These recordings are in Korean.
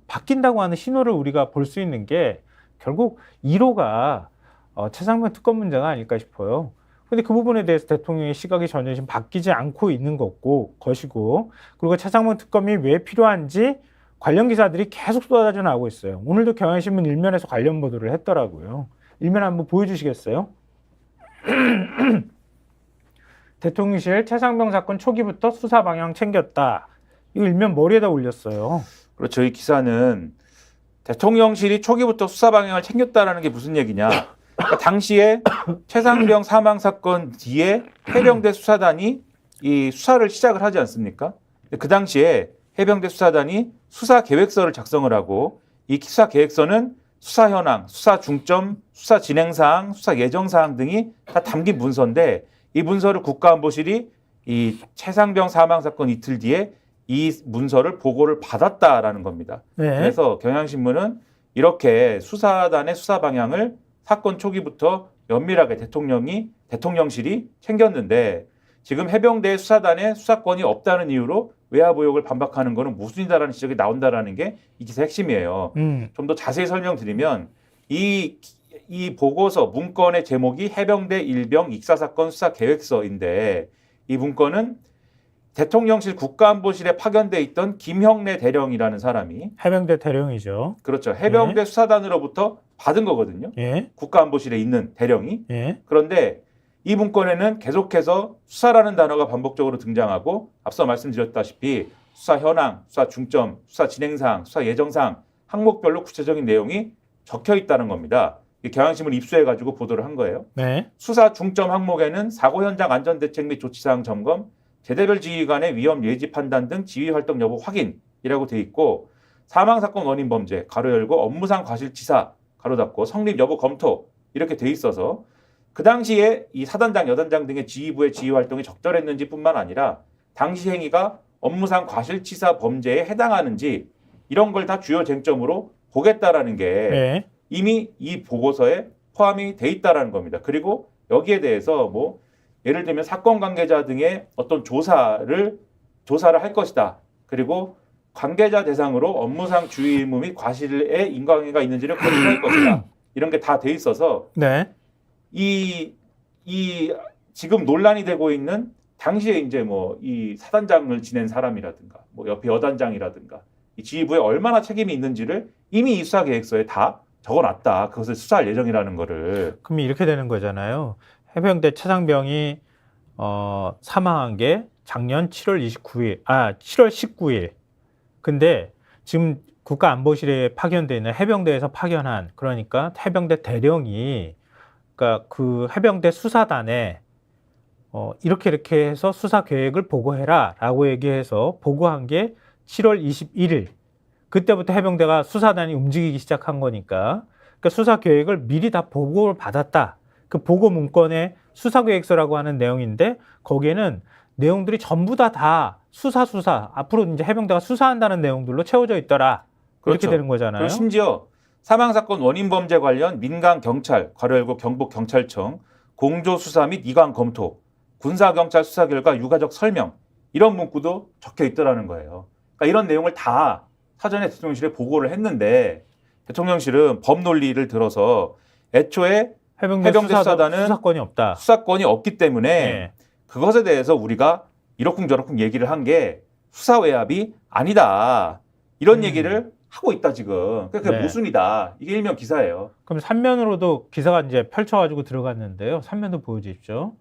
바뀐다고 하는 신호를 우리가 볼 수 있는 게 결국 1호가 최상병 특검 문제가 아닐까 싶어요. 근데 그 부분에 대해서 대통령의 시각이 전혀 지금 바뀌지 않고 있는 것이고, 그리고 최상병 특검이 왜 필요한지 관련 기사들이 계속 쏟아져 나오고 있어요. 오늘도 경향신문 일면에서 관련 보도를 했더라고요. 일면 한번 보여주시겠어요? 대통령실 최상병 사건 초기부터 수사 방향 챙겼다. 이거 일면 머리에다 올렸어요. 그렇죠. 이 기사는 대통령실이 초기부터 수사 방향을 챙겼다라는 게 무슨 얘기냐. 그러니까 당시에 최상병 사망 사건 뒤에 해병대 수사단이 이 수사를 시작을 하지 않습니까? 그 당시에 해병대 수사단이 수사 계획서를 작성을 하고 이 수사 계획서는 수사 현황, 수사 중점, 수사 진행 사항, 수사 예정 사항 등이 다 담긴 문서인데 이 문서를 국가안보실이 이 최상병 사망 사건 이틀 뒤에 이 문서를 보고를 받았다라는 겁니다. 네. 그래서 경향신문은 이렇게 수사단의 수사 방향을 사건 초기부터 면밀하게 대통령실이 챙겼는데 지금 해병대 수사단의 수사권이 없다는 이유로 외화보역을 반박하는 것은 모순이다라는 지적이 나온다라는 게 이 기사 핵심이에요. 좀 더 자세히 설명드리면 이 보고서 문건의 제목이 해병대 일병 익사사건 수사계획서인데 이 문건은 대통령실 국가안보실에 파견돼 있던 김형래 대령이라는 사람이 해병대 대령이죠. 그렇죠. 해병대 수사단으로부터 받은 거거든요. 예. 국가안보실에 있는 대령이. 예. 그런데 이 문건에는 계속해서 수사라는 단어가 반복적으로 등장하고 앞서 말씀드렸다시피 수사 현황, 수사 중점, 수사 진행사항, 수사 예정사항 항목별로 구체적인 내용이 적혀 있다는 겁니다. 경향신문 입수해가지고 보도를 한 거예요. 네. 수사 중점 항목에는 사고 현장 안전대책 및 조치사항 점검, 제대별 지휘관의 위험 예지 판단 등 지휘 활동 여부 확인이라고 돼 있고 사망사건 원인 범죄 가로 열고 업무상 과실치사 가로 닫고 성립 여부 검토 이렇게 돼 있어서 그 당시에 이 사단장, 여단장 등의 지휘부의 지휘 활동이 적절했는지 뿐만 아니라 당시 행위가 업무상 과실치사 범죄에 해당하는지 이런 걸 다 주요 쟁점으로 보겠다라는 게 네. 이미 이 보고서에 포함이 돼 있다라는 겁니다. 그리고 여기에 대해서 뭐 예를 들면 사건 관계자 등의 어떤 조사를 할 것이다. 그리고 관계자 대상으로 업무상 주의 의무 및 과실에 인과관계가 있는지를 검토할 것이다. 이런 게 다 돼 있어서 네. 이 지금 논란이 되고 있는 당시에 이제 뭐 이 사단장을 지낸 사람이라든가 뭐 옆에 여단장이라든가 이 지휘부에 얼마나 책임이 있는지를 이미 이 수사 계획서에 다 적어놨다. 그것을 수사할 예정이라는 거를. 그럼 이렇게 되는 거잖아요. 해병대 최상병이 사망한 게 작년 7월 19일. 근데 지금 국가안보실에 파견돼 있는 해병대에서 파견한 그러니까 해병대 대령이 그러니까 그 해병대 수사단에 이렇게 해서 수사 계획을 보고해라라고 얘기해서 보고한 게 7월 21일. 그때부터 해병대가 수사단이 움직이기 시작한 거니까 그러니까 수사 계획을 미리 다 보고를 받았다. 그 보고 문건에 수사 계획서라고 하는 내용인데 거기에는 내용들이 전부 다 수사 앞으로 이제 해병대가 수사한다는 내용들로 채워져 있더라. 그렇게 그렇죠. 되는 거잖아요. 그리고 심지어 사망사건 원인 범죄 관련 민간 경찰 괄호 열고 경북 경찰청 공조 수사 및 이관 검토 군사경찰 수사 결과 유가적 설명 이런 문구도 적혀 있더라는 거예요. 그러니까 이런 내용을 다 사전에 대통령실에 보고를 했는데 대통령실은 법 논리를 들어서 애초에 해병대 수사단은 수사권이 없기 때문에 네. 그것에 대해서 우리가 이러쿵저러쿵 얘기를 한 게 수사 외압이 아니다. 이런 얘기를 하고 있다 지금. 그게 네. 모순이다. 이게 일면 기사예요. 그럼 3면으로도 기사가 이제 펼쳐가지고 들어갔는데요. 3면도 보여주십시오.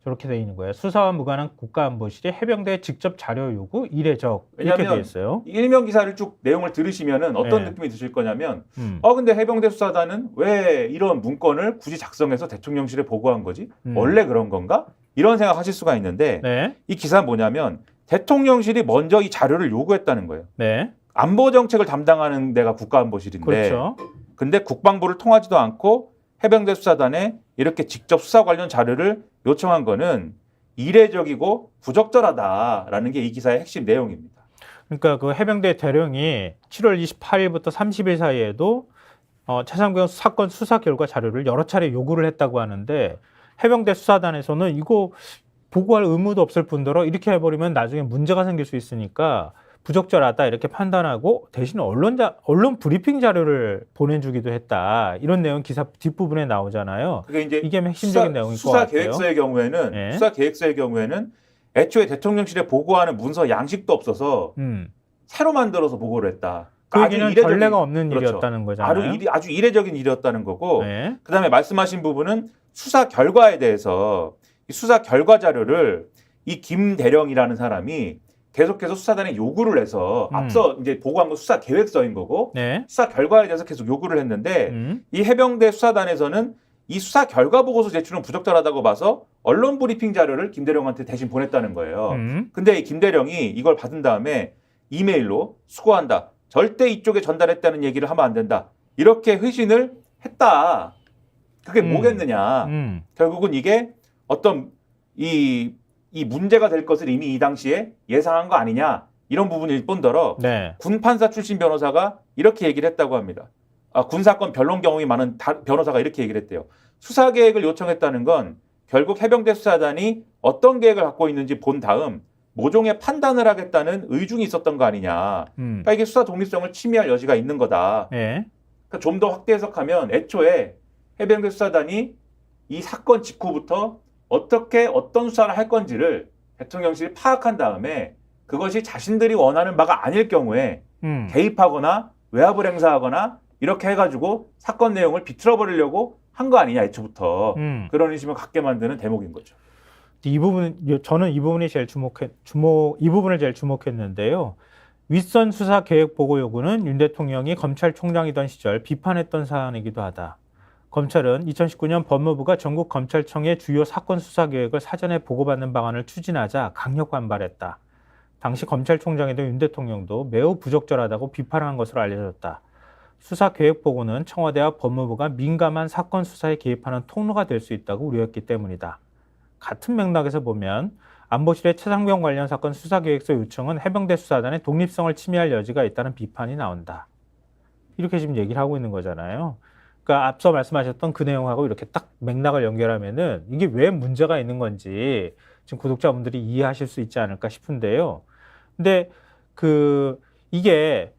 저렇게 돼 있는 거예요. 수사와 무관한 국가안보실이 해병대에 직접 자료 요구 이례적 이렇게 돼 있어요. 일면 기사를 쭉 내용을 들으시면은 어떤 네. 느낌이 드실 거냐면 근데 해병대 수사단은 왜 이런 문건을 굳이 작성해서 대통령실에 보고한 거지? 원래 그런 건가? 이런 생각하실 수가 있는데 네. 이 기사는 뭐냐면 대통령실이 먼저 이 자료를 요구했다는 거예요. 네. 안보 정책을 담당하는 데가 국가안보실인데 그렇죠. 근데 국방부를 통하지도 않고 해병대 수사단에 이렇게 직접 수사 관련 자료를 요청한 거는 이례적이고 부적절하다라는 게 이 기사의 핵심 내용입니다. 그러니까 그 해병대 대령이 7월 28일부터 30일 사이에도 최상병 사건 수사 결과 자료를 여러 차례 요구를 했다고 하는데 해병대 수사단에서는 이거 보고할 의무도 없을 뿐더러 이렇게 해버리면 나중에 문제가 생길 수 있으니까 부적절하다 이렇게 판단하고 대신 언론 브리핑 자료를 보내주기도 했다. 이런 내용 기사 뒷부분에 나오잖아요. 그게 이제 이게 핵심적인 내용일 것 같아요. 수사 계획서의 경우에는 애초에 대통령실에 보고하는 문서 양식도 없어서 새로 만들어서 보고를 했다. 그 얘기는 전례가 없는 그렇죠. 일이었다는 거잖아요. 아주 이례적인 일이었다는 거고 네. 그다음에 말씀하신 부분은 수사 결과에 대해서 이 수사 결과 자료를 이 김 대령이라는 사람이 계속해서 수사단에 요구를 해서 앞서 이제 보고한 건 수사 계획서인 거고 네. 수사 결과에 대해서 계속 요구를 했는데 이 해병대 수사단에서는 이 수사 결과 보고서 제출은 부적절하다고 봐서 언론 브리핑 자료를 김 대령한테 대신 보냈다는 거예요. 근데 이 김 대령이 이걸 받은 다음에 이메일로 수고한다. 절대 이쪽에 전달했다는 얘기를 하면 안 된다. 이렇게 회신을 했다. 그게 뭐겠느냐. 결국은 이게 어떤 이 문제가 될 것을 이미 이 당시에 예상한 거 아니냐. 이런 부분일 뿐더러 네. 군판사 출신 변호사가 이렇게 얘기를 했다고 합니다. 군사건 변론 경험이 많은 변호사가 이렇게 얘기를 했대요. 수사 계획을 요청했다는 건 결국 해병대 수사단이 어떤 계획을 갖고 있는지 본 다음 모종의 판단을 하겠다는 의중이 있었던 거 아니냐. 그러니까 이게 수사 독립성을 침해할 여지가 있는 거다. 네. 그러니까 좀 더 확대 해석하면 애초에 해병대 수사단이 이 사건 직후부터 어떻게 어떤 수사를 할 건지를 대통령실이 파악한 다음에 그것이 자신들이 원하는 바가 아닐 경우에 개입하거나 외압을 행사하거나 이렇게 해가지고 사건 내용을 비틀어버리려고 한 거 아니냐 애초부터 그런 의심을 갖게 만드는 대목인 거죠. 저는 이 부분이 제일 이 부분을 제일 주목했는데요. 윗선 수사 계획 보고 요구는 윤 대통령이 검찰총장이던 시절 비판했던 사안이기도 하다. 검찰은 2019년 법무부가 전국 검찰청의 주요 사건 수사 계획을 사전에 보고받는 방안을 추진하자 강력 반발했다. 당시 검찰총장이던 윤 대통령도 매우 부적절하다고 비판한 것으로 알려졌다. 수사 계획 보고는 청와대와 법무부가 민감한 사건 수사에 개입하는 통로가 될 수 있다고 우려했기 때문이다. 같은 맥락에서 보면 안보실의 최상병 관련 사건 수사계획서 요청은 해병대 수사단의 독립성을 침해할 여지가 있다는 비판이 나온다. 이렇게 지금 얘기를 하고 있는 거잖아요. 그러니까 앞서 말씀하셨던 그 내용하고 이렇게 딱 맥락을 연결하면은 이게 왜 문제가 있는 건지 지금 구독자분들이 이해하실 수 있지 않을까 싶은데요. 근데 이게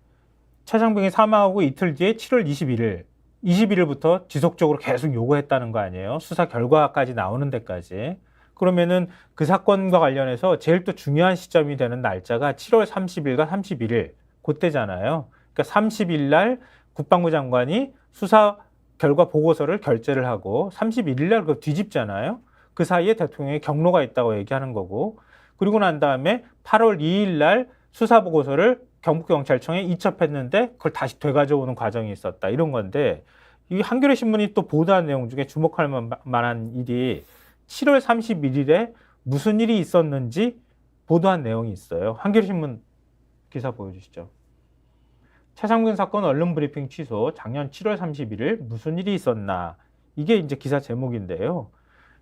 최상병이 사망하고 이틀 뒤에 7월 21일부터 지속적으로 계속 요구했다는 거 아니에요. 수사 결과까지 나오는 데까지. 그러면은 그 사건과 관련해서 제일 또 중요한 시점이 되는 날짜가 7월 30일과 31일 그때잖아요. 그러니까 30일 날 국방부 장관이 수사 결과 보고서를 결재를 하고 31일 날 그거 뒤집잖아요. 그 사이에 대통령이 경로가 있다고 얘기하는 거고 그리고 난 다음에 8월 2일 날 수사 보고서를 경북경찰청에 이첩했는데 그걸 다시 되가져오는 과정이 있었다. 이런 건데 이 한겨레 신문이 또 보도한 내용 중에 주목할 만한 일이 7월 31일에 무슨 일이 있었는지 보도한 내용이 있어요. 한겨레 신문 기사 보여주시죠. 최상병 사건 언론 브리핑 취소 작년 7월 31일 무슨 일이 있었나 이게 이제 기사 제목인데요.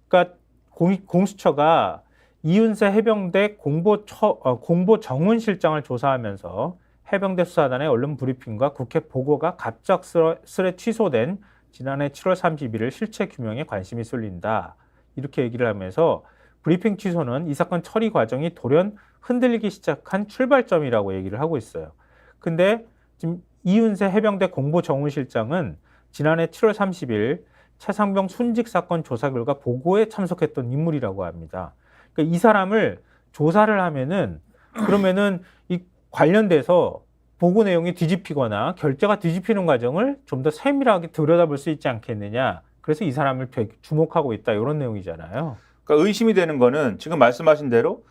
그러니까 공수처가 이윤세 해병대 공보 정훈실장을 조사하면서 해병대 수사단의 언론 브리핑과 국회 보고가 갑작스레 취소된 지난해 7월 31일 실체 규명에 관심이 쏠린다. 이렇게 얘기를 하면서 브리핑 취소는 이 사건 처리 과정이 돌연 흔들리기 시작한 출발점이라고 얘기를 하고 있어요. 근데 지금 이윤세 해병대 공보정훈실장은 지난해 7월 30일 최상병 순직 사건 조사 결과 보고에 참석했던 인물이라고 합니다. 그러니까 이 사람을 조사를 하면은 그러면은 이 관련돼서 보고 내용이 뒤집히거나 결재가 뒤집히는 과정을 좀 더 세밀하게 들여다볼 수 있지 않겠느냐. 그래서 이 사람을 되게 주목하고 있다. 이런 내용이잖아요. 그러니까 의심이 되는 거는 지금 말씀하신 대로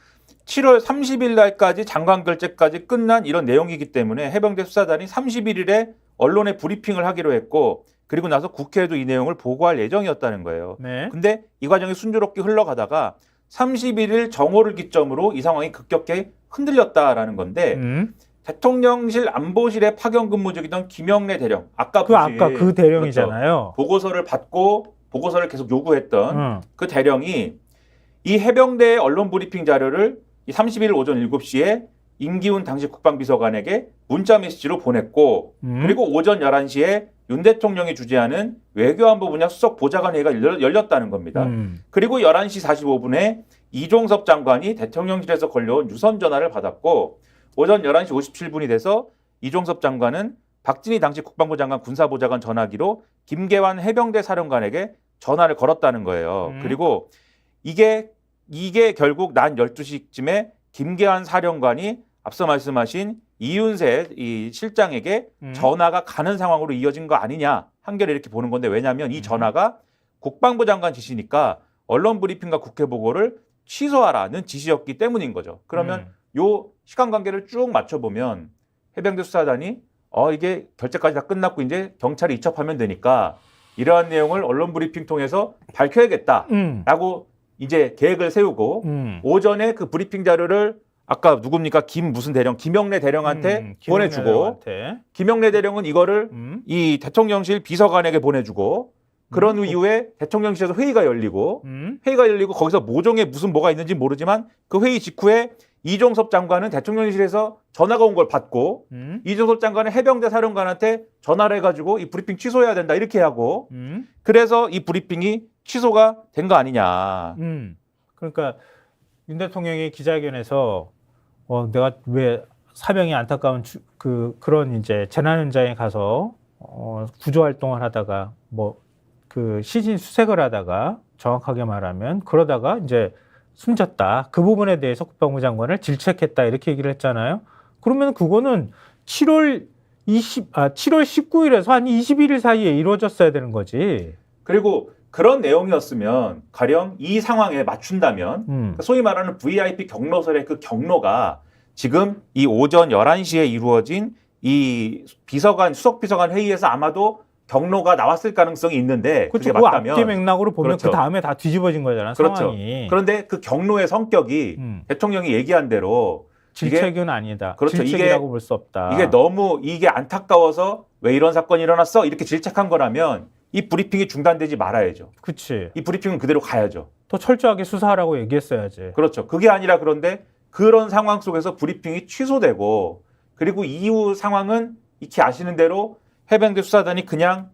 7월 30일 날까지 장관 결재까지 끝난 이런 내용이기 때문에 해병대 수사단이 31일에 언론에 브리핑을 하기로 했고 그리고 나서 국회에도 이 내용을 보고할 예정이었다는 거예요. 네. 근데 이 과정이 순조롭게 흘러가다가 31일 정오를 기점으로 이 상황이 급격히 흔들렸다라는 건데 대통령실 안보실에 파견 근무 중이던 김영래 대령 아까 그 대령이잖아요. 그렇죠. 보고서를 받고 보고서를 계속 요구했던 그 대령이 이 해병대의 언론 브리핑 자료를 이 30일 오전 7시에 임기훈 당시 국방비서관에게 문자 메시지로 보냈고 그리고 오전 11시에 윤 대통령이 주재하는 외교안보 분야 수석 보좌관 회의가 열렸다는 겁니다. 그리고 11시 45분에 이종섭 장관이 대통령실에서 걸려온 유선 전화를 받았고 오전 11시 57분이 돼서 이종섭 장관은 박진희 당시 국방부 장관 군사보좌관 전화기로 김계환 해병대 사령관에게 전화를 걸었다는 거예요. 그리고 이게 결국 낮 12시쯤에 김계환 사령관이 앞서 말씀하신 이윤세 이 실장에게 전화가 가는 상황으로 이어진 거 아니냐, 한겨레 이렇게 보는 건데, 왜냐하면 이 전화가 국방부 장관 지시니까 언론 브리핑과 국회 보고를 취소하라는 지시였기 때문인 거죠. 그러면 요 시간 관계를 쭉 맞춰보면 해병대 수사단이 이게 결재까지 다 끝났고 이제 경찰이 이첩하면 되니까 이러한 내용을 언론 브리핑 통해서 밝혀야겠다라고 이제 계획을 세우고 오전에 그 브리핑 자료를 아까 누굽니까? 김영래 대령한테 보내주고 김영래 대령은 이거를 이 대통령실 비서관에게 보내주고 그런 이후에 대통령실에서 회의가 열리고 거기서 모종에 뭐가 있는지 모르지만 그 회의 직후에 이종섭 장관은 대통령실에서 전화가 온 걸 받고 이종섭 장관은 해병대 사령관한테 전화를 해가지고 이 브리핑 취소해야 된다 이렇게 하고 그래서 이 브리핑이 취소가 된 거 아니냐. 그러니까 윤 대통령이 기자회견에서 내가 왜 사병이 안타까운 그런 이제 재난 현장에 가서 구조 활동을 하다가 그 시신 수색을 하다가 정확하게 말하면 그러다가 이제 숨졌다. 그 부분에 대해서 국방부 장관을 질책했다 이렇게 얘기를 했잖아요. 그러면 그거는 7월 19일에서 한 21일 사이에 이루어졌어야 되는 거지. 그리고 그런 내용이었으면 가령 이 상황에 맞춘다면 소위 말하는 VIP 경로설의 그 경로가 지금 이 오전 11시에 이루어진 이 수석비서관 회의에서 아마도 경로가 나왔을 가능성이 있는데 그렇죠. 그게 맞다면 앞뒤 맥락으로 보면 그렇죠. 그 다음에 다 뒤집어진 거잖아. 그렇죠. 상황이. 그런데 그 경로의 성격이 대통령이 얘기한 대로 질책은 아니다. 그렇죠. 질책이라고 볼 수 없다. 이게 너무 안타까워서 왜 이런 사건이 일어났어? 이렇게 질책한 거라면 이 브리핑이 중단되지 말아야죠. 그렇지. 이 브리핑은 그대로 가야죠. 더 철저하게 수사하라고 얘기했어야지. 그렇죠. 그게 아니라 그런데 그런 상황 속에서 브리핑이 취소되고 그리고 이후 상황은 익히 아시는 대로 해병대 수사단이 그냥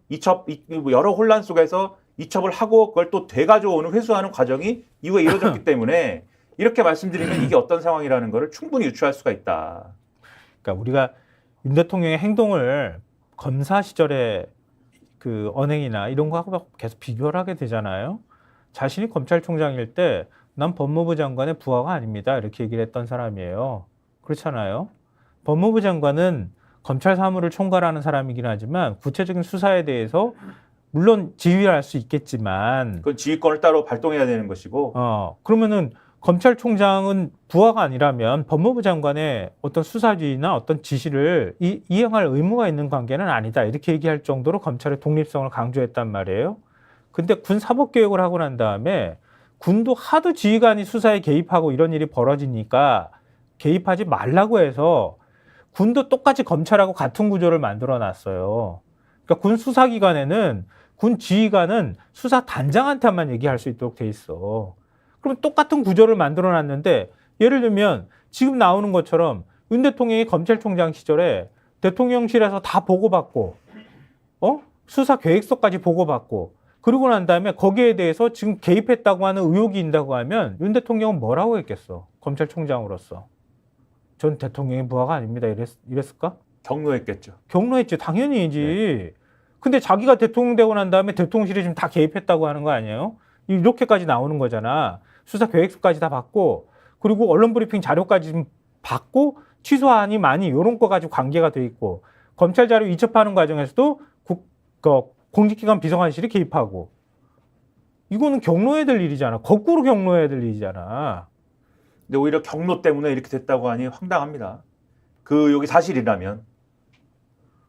여러 혼란 속에서 이첩을 하고 그걸 또 되가져오는 회수하는 과정이 이후에 이루어졌기 때문에 이렇게 말씀드리면 이게 어떤 상황이라는 것을 충분히 유추할 수가 있다. 그러니까 우리가 윤 대통령의 행동을 검사 시절에 그 언행이나 이런 거하고 계속 비교를 하게 되잖아요. 자신이 검찰총장일 때 난 법무부 장관의 부하가 아닙니다. 이렇게 얘기를 했던 사람이에요. 그렇잖아요. 법무부 장관은 검찰 사무를 총괄하는 사람이긴 하지만 구체적인 수사에 대해서 물론 지휘할 수 있겠지만 그건 지휘권을 따로 발동해야 되는 것이고 그러면은 검찰총장은 부하가 아니라면 법무부 장관의 어떤 수사지휘나 어떤 지시를 이행할 의무가 있는 관계는 아니다. 이렇게 얘기할 정도로 검찰의 독립성을 강조했단 말이에요. 근데 군 사법개혁을 하고 난 다음에 군도 하도 지휘관이 수사에 개입하고 이런 일이 벌어지니까 개입하지 말라고 해서 군도 똑같이 검찰하고 같은 구조를 만들어 놨어요. 그러니까 군 수사기관에는 군 지휘관은 수사단장한테만 얘기할 수 있도록 돼 있어. 그럼 똑같은 구조를 만들어 놨는데 예를 들면 지금 나오는 것처럼 윤 대통령이 검찰총장 시절에 대통령실에서 다 보고받고 수사 계획서까지 보고받고 그러고 난 다음에 거기에 대해서 지금 개입했다고 하는 의혹이 있다고 하면 윤 대통령은 뭐라고 했겠어? 검찰총장으로서. 전 대통령의 부하가 아닙니다. 이랬을까? 경로했겠죠. 경로했지. 당연히지. 근데 자기가 대통령 되고 난 다음에 대통령실이 지금 다 개입했다고 하는 거 아니에요? 이렇게까지 나오는 거잖아. 수사 계획서까지 다 받고 그리고 언론 브리핑 자료까지 좀 받고 취소하니 많이 이런 거 가지고 관계가 돼 있고 검찰 자료 이첩하는 과정에서도 공직기관 비서관실이 개입하고 이거는 경로해야 될 일이잖아. 거꾸로 경로해야 될 일이잖아. 근데 오히려 경로 때문에 이렇게 됐다고 하니 황당합니다. 여기 사실이라면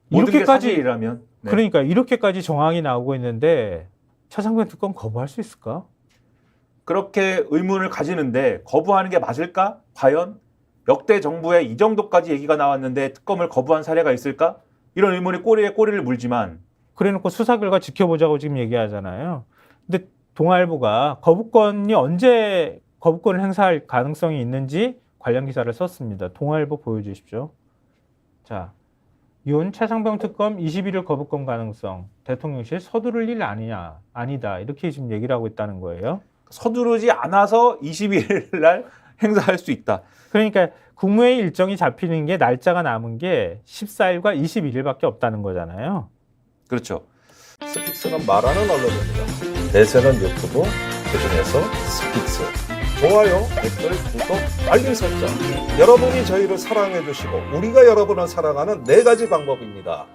모든 게 사실이라면 그러니까 이렇게까지 정황이 나오고 있는데 차상변 특검 거부할 수 있을까? 그렇게 의문을 가지는데 거부하는 게 맞을까? 과연 역대 정부에 이 정도까지 얘기가 나왔는데 특검을 거부한 사례가 있을까? 이런 의문이 꼬리에 꼬리를 물지만 그래놓고 수사 결과 지켜보자고 지금 얘기하잖아요. 근데 동아일보가 거부권이 언제 거부권을 행사할 가능성이 있는지 관련 기사를 썼습니다. 동아일보 보여주십시오. 자, 윤 최상병 특검 21일 거부권 가능성 대통령실 서두를 일 아니다 이렇게 지금 얘기를 하고 있다는 거예요. 서두르지 않아서 21일 날 행사할 수 있다. 그러니까 국무회의 일정이 잡히는 게 날짜가 남은 게 14일과 21일밖에 없다는 거잖아요. 그렇죠. 스픽스는 말하는 언론입니다. 대세는 유튜브, 그중에서 스픽스. 좋아요, 댓글, 구독, 알림 설정. 여러분이 저희를 사랑해 주시고 우리가 여러분을 사랑하는 4가지 방법입니다.